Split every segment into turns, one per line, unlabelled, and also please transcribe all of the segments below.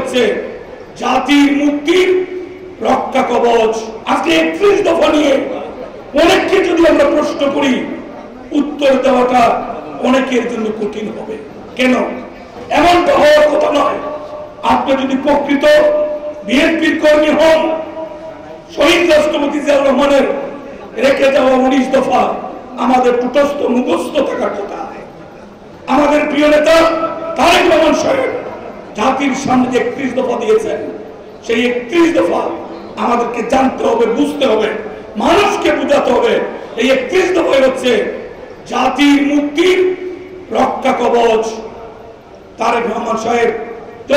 হচ্ছে জাতির মুক্তির রক্ষা কবচ। আজকে 31 দফা নিয়ে অনেককে যদি আমরা প্রশ্ন করি, উত্তর দেওয়াটা অনেকের জন্য কঠিন হবে। কেন? এমনটা হওয়ার কথা নয়। আপনি যদি প্রকৃত বিএনপির কর্মী হন, শহীদ রাষ্ট্রপতি জিয়াউর রহমানের রেখে যাওয়া 19 দফা আমাদের কুটস্থ মুখস্থ থাকার কথা। আমাদের প্রিয় নেতা তারেক রহমান সাহেব জাতির সামনে যে 31 দফা দিয়েছেন, সেই 31 দফা আমাদেরকে জানতে হবে, বুঝতে হবে, মানুষকে বুঝাতে হবে। এই 31 দফাই হচ্ছে জাতির মুক্তির রক্ষা কবচ। তারেক রহমান সাহেব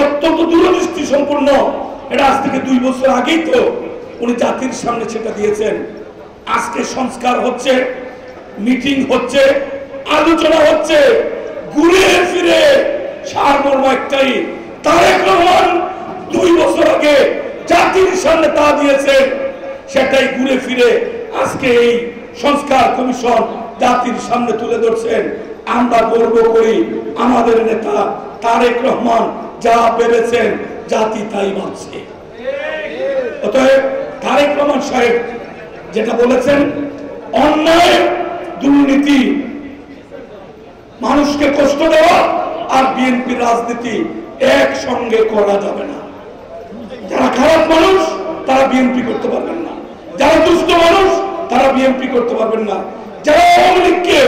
অত্যন্ত দূরদৃষ্টি সম্পন্ন। এটা আজ থেকে 2 বছর আগেই তো উনি জাতির সামনে সেটা দিয়েছেন। আজকে সংস্কার হচ্ছে, মিটিং হচ্ছে, আলোচনা হচ্ছে, ঘুরে ফিরে সারমর্ম একটাই, তারেক রহমান 2 বছর আগে জাতির সামনে তা দিয়েছেন, সেটাই ঘুরে ফিরে আজকে এই সংস্কার কমিশন জাতির সামনে তুলে ধরছেন। আমরা গর্ব করি, আমাদের নেতা তারেক রহমান যা ভেবেছেন জাতি তাই মানছে। অতএব তারেক রহমান সাহেব যেটা বলেছেন, অন্যায় দুর্নীতি, মানুষকে কষ্ট দেওয়া আর বিএনপির রাজনীতি একসঙ্গে করা যাবে না। যারা খারাপ মানুষ তারা বিএনপি করতে পারবেন না, যারা দুষ্ট মানুষ তারা বিএনপি করতে পারবেন না, যারা আওয়ামী লীগকে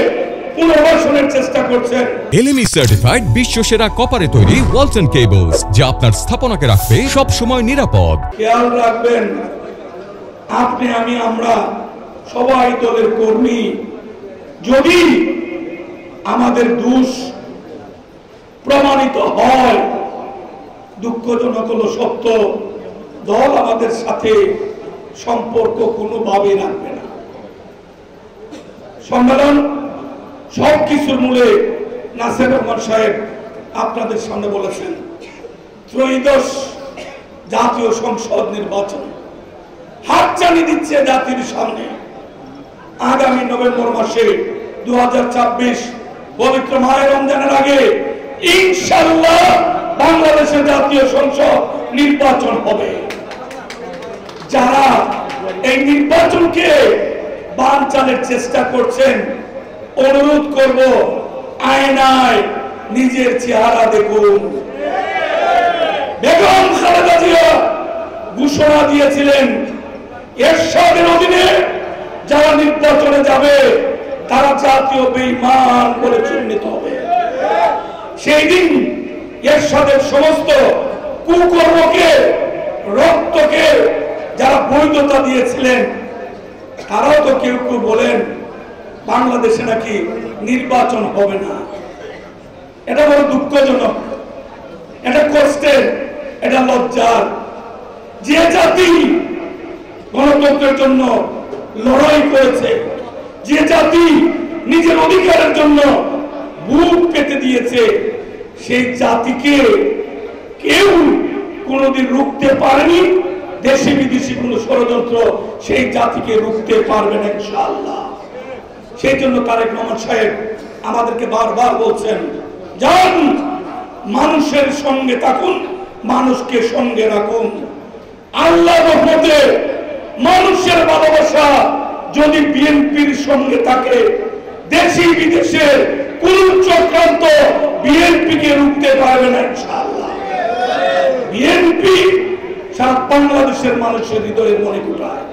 পুনর্বাসনের চেষ্টা করছেন।
এলএমই সার্টিফাইড বিশ্বসেরা কপারে তৈরি ওয়ালটন কেবলস, যা আপনার স্থাপনাকে রাখবে সব সময় নিরাপদ।
খেয়াল রাখবেন, আপনি, আমি, আমরা সবাই দলের কর্মী। যদি আমাদের দোষ প্রমাণিত হয়, দুঃখজনক হলো সত্য, দল আমাদের সাথে সম্পর্ক কোনোভাবে রাখবে না। সম্মেলন সবকিছুর মূলে নাসির রহমান সাহেব আপনাদের সামনে বলেছেন, ত্রয়োদশ জাতীয় সংসদ নির্বাচন হাতছানি দিচ্ছে জাতির সামনে। আগামী নভেম্বর মাসে 2026 পবিত্র মাহে রমজানের আগে ইনশাআল্লাহ বাংলাদেশের জাতীয় সংসদ নির্বাচন হবে। যারা এই নির্বাচনকে বানচালের চেষ্টা করছেন, অনুরোধ করব, আয়নায় নিজের চেহারা দেখুন। বেগম খালেদা জিয়া ঘোষণা দিয়েছিলেন, এরশাদের অধীনে যারা নির্বাচনে যাবে তারা জাতীয় বেঈমান বলে চিহ্নিত হবে। সেই দিন এরশাদের সমস্ত কুকর্মকে, রক্তকে যারা বৈধতা দিয়েছিলেন, তারাও তো কেউ কেউ বলেন বাংলাদেশে নাকি নির্বাচন হবে না। এটা বড় দুঃখজনক, এটা কষ্টের, এটা লজ্জার। যে জাতি গণতন্ত্রের জন্য লড়াই করেছে, যে জাতি নিজের অধিকারের জন্য বুক পেতে দিয়েছে, সেই জাতিকে কেউ কোনোদিন রুখতে পারেনি। দেশি বিদেশি কোনো ষড়যন্ত্র সেই জাতিকে রুখতে পারবে না ইনশাআল্লাহ। সেই জন্য তারেক রহমান সাহেব আমাদেরকে বারবার বলছেন, যান মানুষের সঙ্গে থাকুন, মানুষকে সঙ্গে রাখুন। আল্লাহর রহমতে মানুষের ভালোবাসা যদি বিএনপির সঙ্গে থাকে, দেশি বিদেশের কোন চক্রান্ত বিএনপিকে রুখতে পারবে না ইনশাআল্লাহ। বিএনপি সারা বাংলাদেশের মানুষের হৃদয়ে মনে কোটায়।